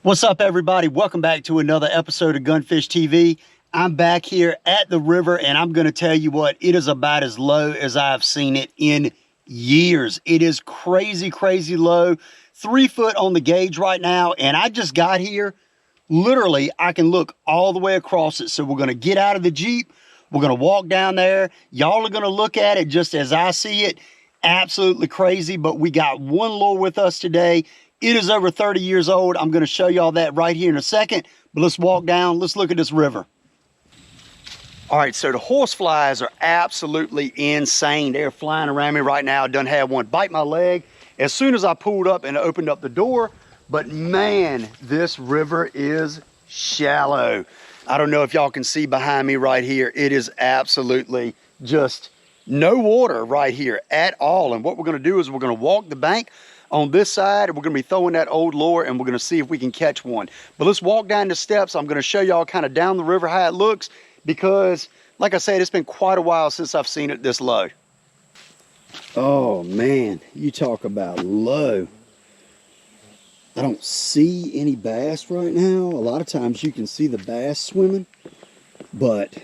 What's up, everybody? Welcome back to another episode of Gunfish TV. I'm back here at the river, and I'm going to tell you what, it is about as low as I've seen it in years. It is crazy, crazy low. 3 foot on the gauge right now, and I just got here. Literally, I can look all the way across it. So we're going to get out of the Jeep. We're going to walk down there. Y'all are going to look at it just as I see it. Absolutely crazy, but we got one lure with us today. It is over 30 years old. I'm going to show y'all that right here in a second, but let's walk down. Let's look at this river. All right, so the horseflies are absolutely insane. They're flying around me right now. I done had one bite my leg as soon as I pulled up and opened up the door. But man, this river is shallow. I don't know if y'all can see behind me right here. It is absolutely just no water right here at all. And what we're going to do is we're going to walk the bank on this side, and we're going to be throwing that old lure, and we're going to see if we can catch one. But let's walk down the steps. I'm going to show y'all kind of down the river how it looks, because like I said, it's been quite a while since I've seen it this low. Oh man, you talk about low. I don't see any bass right now. A lot of times you can see the bass swimming, but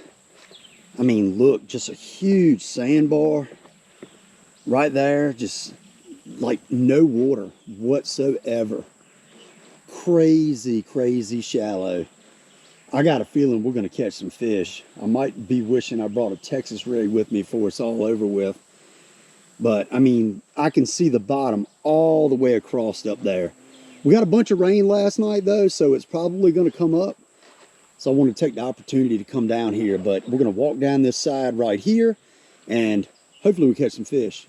I mean, look, just a huge sandbar right there, just like no water whatsoever. Crazy, crazy shallow. I got a feeling we're going to catch some fish. I might be wishing I brought a Texas rig with me before it's all over with. But I mean, I can see the bottom all the way across up there. We got a bunch of rain last night though, so it's probably going to come up. So I want to take the opportunity to come down here, but we're going to walk down this side right here and hopefully we catch some fish.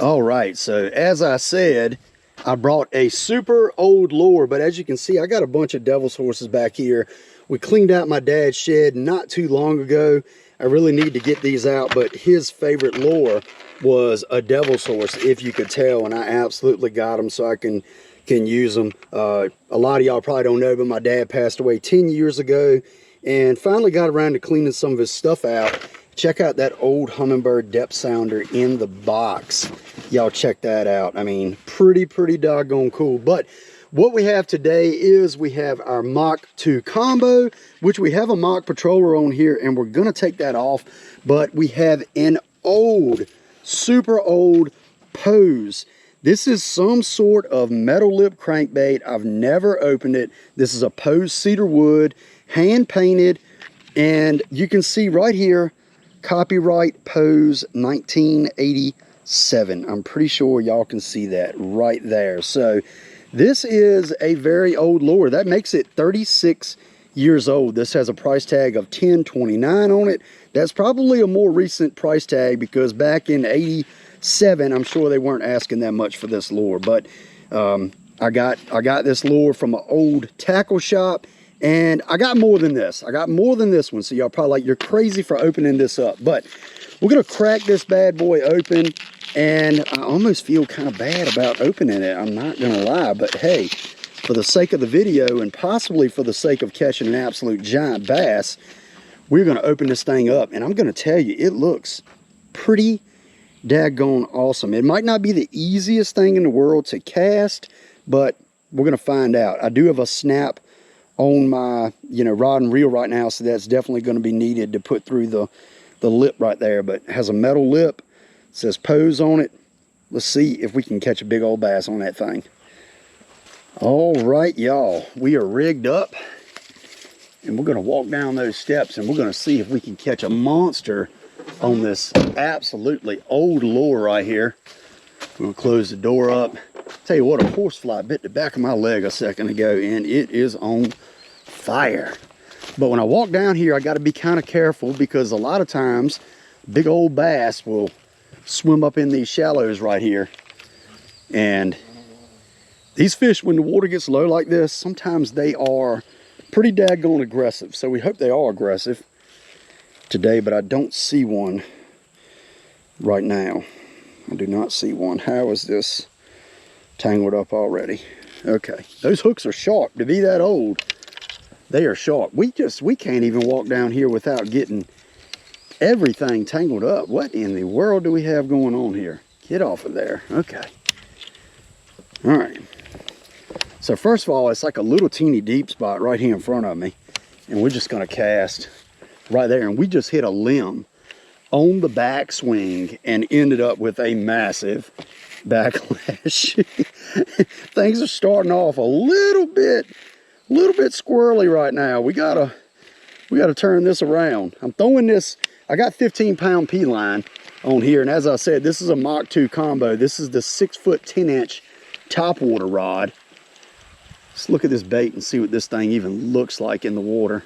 All right, so as I said, I brought a super old lure, but as you can see, I got a bunch of devil's horses back here. We cleaned out my dad's shed not too long ago. I really need to get these out, but his favorite lure was a devil's horse, if you could tell, and I absolutely got them so I can use them. A lot of y'all probably don't know, but my dad passed away 10 years ago and finally got around to cleaning some of his stuff out. Check out that old Humminbird depth sounder in the box. Y'all check that out. I mean, pretty doggone cool. But what we have today is we have our Mach 2 combo, which we have a Mach Patroller on here, and we're going to take that off. But we have an old, super old Pose. This is some sort of metal lip crankbait. I've never opened it. This is a Pose cedar wood, hand painted, and you can see right here, copyright Pose 1987. I'm pretty sure y'all can see that right there. So this is a very old lure. That makes it 36 years old. This has a price tag of $10.29 on it. That's probably a more recent price tag because back in 87, I'm sure they weren't asking that much for this lure. But I got this lure from an old tackle shop. And I got more than this. I got more than this one. So y'all probably like, you're crazy for opening this up. But we're going to crack this bad boy open. And I almost feel kind of bad about opening it. I'm not going to lie. But hey, for the sake of the video and possibly for the sake of catching an absolute giant bass, we're going to open this thing up. And I'm going to tell you, it looks pretty daggone awesome. It might not be the easiest thing in the world to cast, but we're going to find out. I do have a snap on my rod and reel right now, so that's definitely going to be needed to put through the lip right there. But it has a metal lip, it says Pose on it. Let's see if we can catch a big old bass on that thing. All right, y'all, we are rigged up and we're going to walk down those steps and we're going to see if we can catch a monster on this absolutely old lure right here. We'll close the door up. Tell you what, a horsefly bit the back of my leg a second ago and it is on fire. But when I walk down here, I got to be kind of careful because a lot of times big old bass will swim up in these shallows right here. And these fish, when the water gets low like this, sometimes they are pretty daggone aggressive. So we hope they are aggressive today, but I don't see one right now. I do not see one. How is this tangled up already? Okay, those hooks are sharp to be that old. They are sharp. We can't even walk down here without getting everything tangled up. What in the world do we have going on here? Get off of there. Okay. All right. So first of all, it's like a little teeny deep spot right here in front of me. And we're just gonna cast right there. And we just hit a limb on the backswing and ended up with a massive backlash. Things are starting off a little bit squirrely right now. We gotta turn this around. I'm throwing this, I got 15-pound P-line on here, and as I said, this is a Mach 2 combo. This is the 6-foot 10-inch topwater rod. Let's look at this bait and see what this thing even looks like in the water.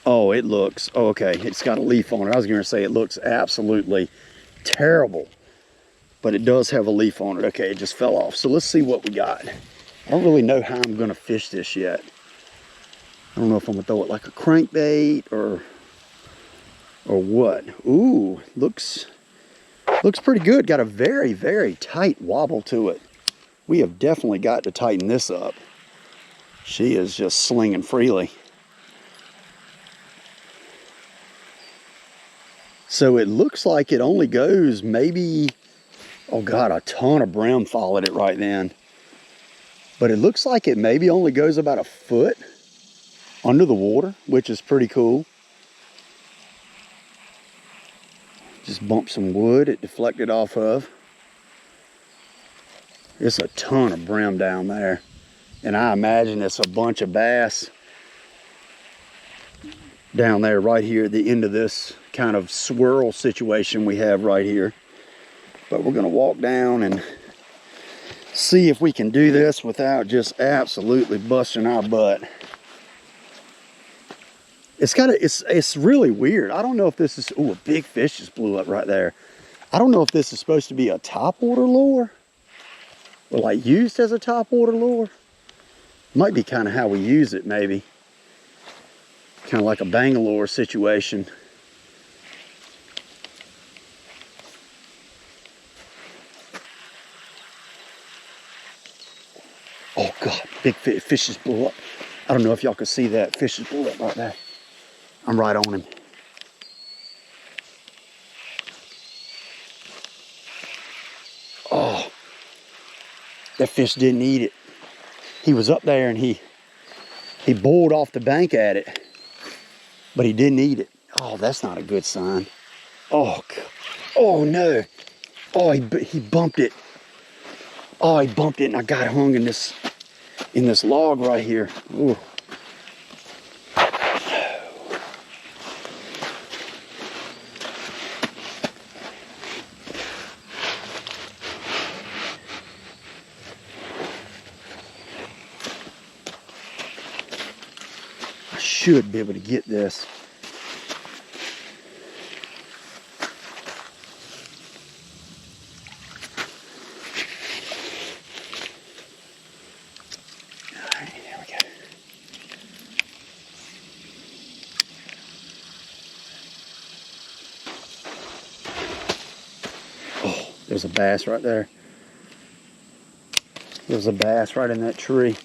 Oh, it looks, oh, okay, it's got a leaf on it. I was gonna say it looks absolutely terrible, but it does have a leaf on it. Okay, it just fell off. So let's see what we got. I don't really know how I'm gonna fish this yet. I don't know if I'm gonna throw it like a crankbait or what. Ooh, looks pretty good. Got a very, very tight wobble to it. We have definitely got to tighten this up. She is just slinging freely. So it looks like it only goes maybe, oh God, a ton of brim followed it right then. But it looks like it maybe only goes about a foot under the water, which is pretty cool. Just bumped some wood it deflected off of. It's a ton of brim down there. And I imagine it's a bunch of bass down there right here at the end of this kind of swirl situation we have right here. But we're gonna walk down and see if we can do this without just absolutely busting our butt. It's really weird. I don't know if this is, oh, a big fish just blew up right there. I don't know if this is supposed to be a topwater lure or like used as a topwater lure. Might be kind of how we use it, maybe. Kind of like a Bangalore situation. Oh God, big fish just blew up. I don't know if y'all can see that. Fish just blew up right there. I'm right on him. Oh, that fish didn't eat it. He was up there and he boiled off the bank at it, but he didn't eat it. Oh, that's not a good sign. Oh, God. Oh no. Oh, he bumped it. Oh, he bumped it and I got hung in this log right here. Ooh. Should be able to get this. All right, there we go. Oh, there's a bass right there. There's a bass right in that tree.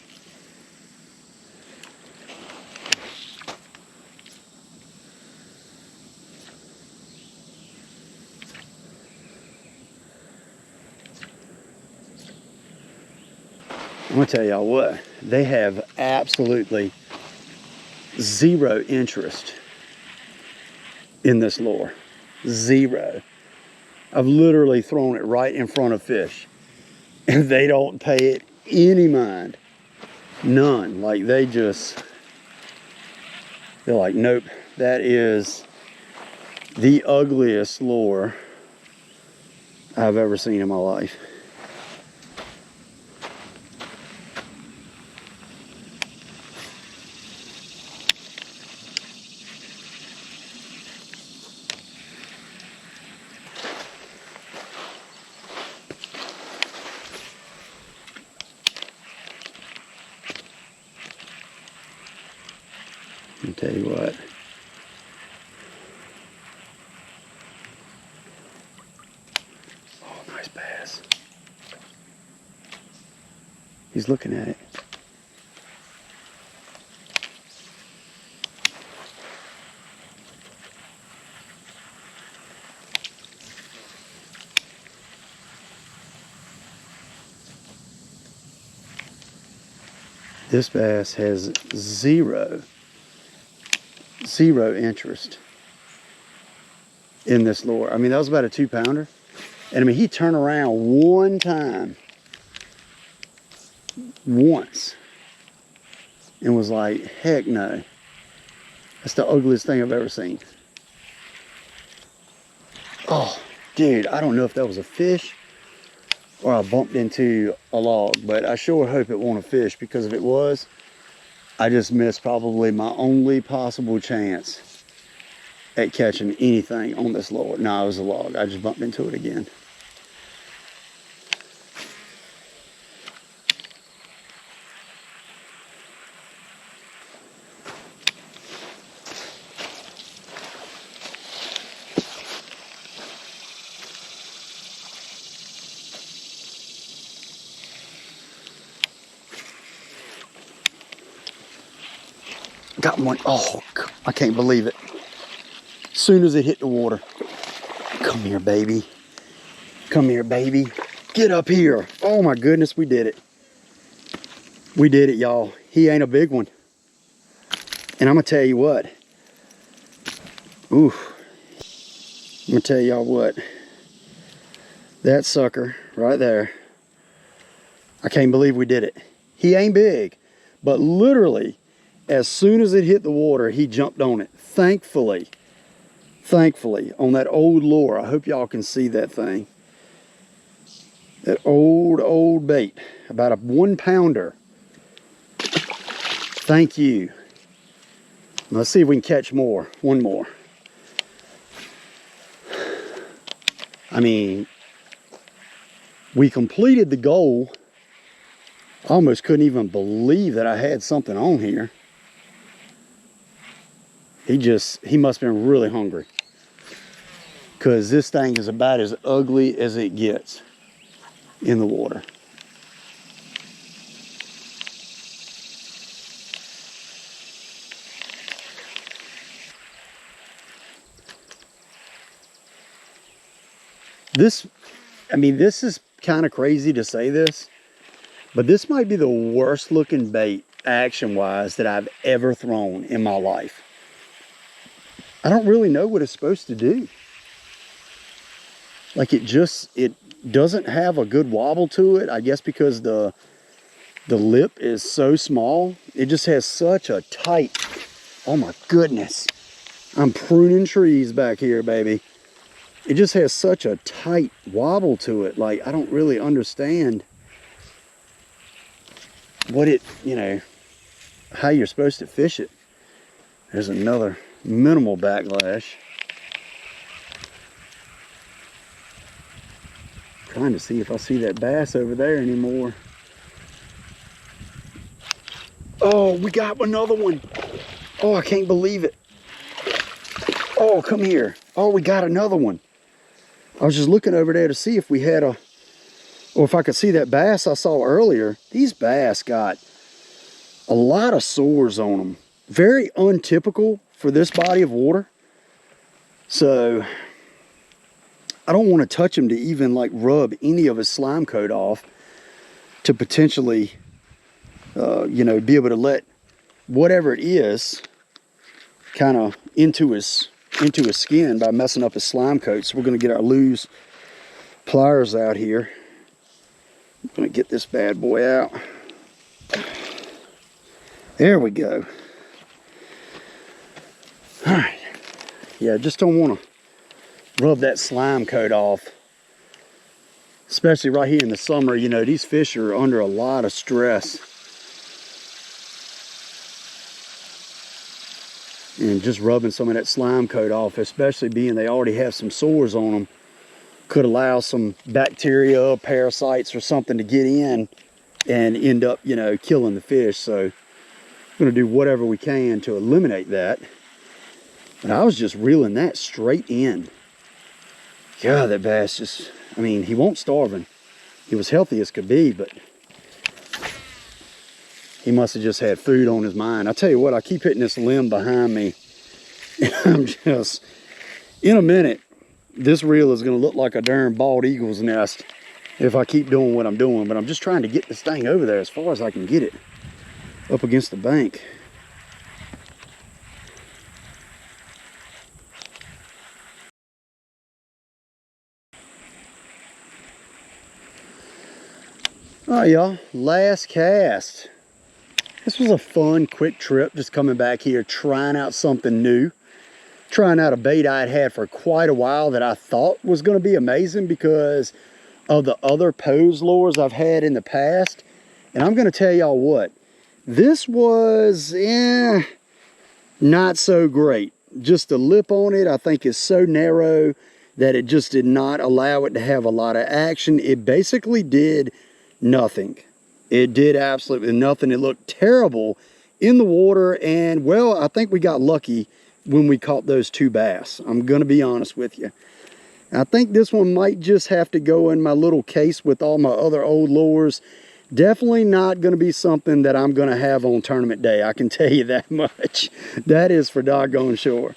I'm gonna tell y'all what, they have absolutely zero interest in this lure. Zero. I've literally thrown it right in front of fish and they don't pay it any mind. None. Like they're like, nope, that is the ugliest lure I've ever seen in my life. I'll tell you what. Oh, nice bass. He's looking at it. This bass has zero interest in this lure. I mean, that was about a 2-pounder. And I mean, he turned around one time, once, and was like, heck no. That's the ugliest thing I've ever seen. Oh, dude, I don't know if that was a fish or I bumped into a log, but I sure hope it wasn't a fish, because if it was, I just missed probably my only possible chance at catching anything on this lure. No, it was a log. I just bumped into it again. Got one. Oh, I can't believe it. As soon as it hit the water. Come here, baby. Come here, baby. Get up here. Oh my goodness, we did it. We did it, y'all. He ain't a big one. And I'm gonna tell you what. Ooh. I'm gonna tell y'all what. That sucker right there. I can't believe we did it. He ain't big, but literally, as soon as it hit the water, he jumped on it. Thankfully, on that old lure. I hope y'all can see that thing. That old bait, about a 1-pounder. Thank you. Let's see if we can catch more. One more. I mean, we completed the goal. I almost couldn't even believe that I had something on here. He must have been really hungry, because this thing is about as ugly as it gets in the water. This is kind of crazy to say this, but this might be the worst looking bait action-wise that I've ever thrown in my life. I don't really know what it's supposed to do. Like, it doesn't have a good wobble to it. I guess because the lip is so small. It just has such a tight, oh my goodness. I'm pruning trees back here, baby. It just has such a tight wobble to it. Like, I don't really understand what it, how you're supposed to fish it. There's another minimal backlash. Trying to see if I see that bass over there anymore. Oh, we got another one. Oh, I can't believe it. Oh, come here. Oh, we got another one. I was just looking over there to see if we had or if I could see that bass I saw earlier. These bass got a lot of sores on them. Very untypical for this body of water. So I don't want to touch him to even like rub any of his slime coat off to potentially, be able to let whatever it is kind of into his skin by messing up his slime coat. So we're going to get our loose pliers out here. I'm going to get this bad boy out. There we go. All right. Yeah, just don't want to rub that slime coat off. Especially right here in the summer, these fish are under a lot of stress. And just rubbing some of that slime coat off, especially being they already have some sores on them, could allow some bacteria, parasites, or something to get in and end up, killing the fish. So we're going to do whatever we can to eliminate that. But I was just reeling that straight in. God, that bass just, he won't starving. He was healthy as could be, but he must have just had food on his mind. I tell you what, I keep hitting this limb behind me. And I'm just, in a minute, this reel is going to look like a darn bald eagle's nest if I keep doing what I'm doing. But I'm just trying to get this thing over there as far as I can get it. up against the bank. All right, y'all, last cast. This was a fun, quick trip, just coming back here, trying out something new. Trying out a bait I had had for quite a while that I thought was gonna be amazing because of the other pose lures I've had in the past. And I'm gonna tell y'all what, this was, not so great. Just the lip on it, I think, is so narrow that it just did not allow it to have a lot of action. It basically did nothing. It did absolutely nothing. It looked terrible in the water, and well, I think we got lucky when we caught those 2 bass. I'm gonna be honest with you. I think this one might just have to go in my little case with all my other old lures. Definitely not gonna be something that I'm gonna have on tournament day, I can tell you that much. That is for doggone sure.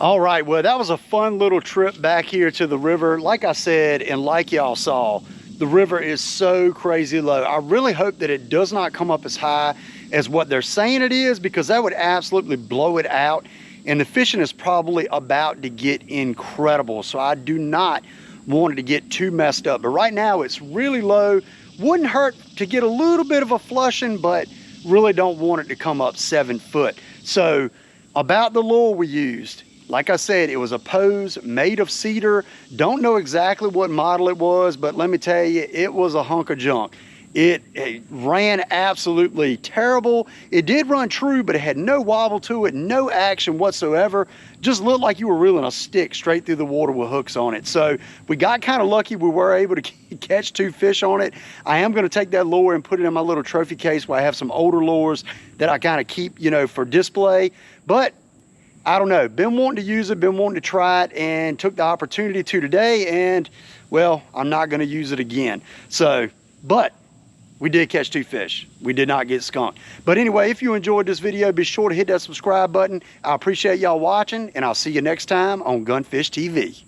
All right, well, that was a fun little trip back here to the river. Like I said, and like y'all saw, the river is so crazy low. I really hope that it does not come up as high as what they're saying it is, because that would absolutely blow it out. And the fishing is probably about to get incredible. So I do not want it to get too messed up. But right now it's really low. Wouldn't hurt to get a little bit of a flushing, but really don't want it to come up 7 foot. So about the lure we used, like I said, it was a pose made of cedar. Don't know exactly what model it was, but let me tell you, it was a hunk of junk. It ran absolutely terrible. It did run true, but it had no wobble to it, no action whatsoever. Just looked like you were reeling a stick straight through the water with hooks on it. So we got kind of lucky. We were able to catch 2 fish on it. I am going to take that lure and put it in my little trophy case where I have some older lures that I kind of keep, you know, for display. But I don't know, been wanting to use it, been wanting to try it, and took the opportunity to today, and well, I'm not gonna use it again. So, but we did catch 2 fish. We did not get skunked. But anyway, if you enjoyed this video, be sure to hit that subscribe button. I appreciate y'all watching, and I'll see you next time on Gunfish TV.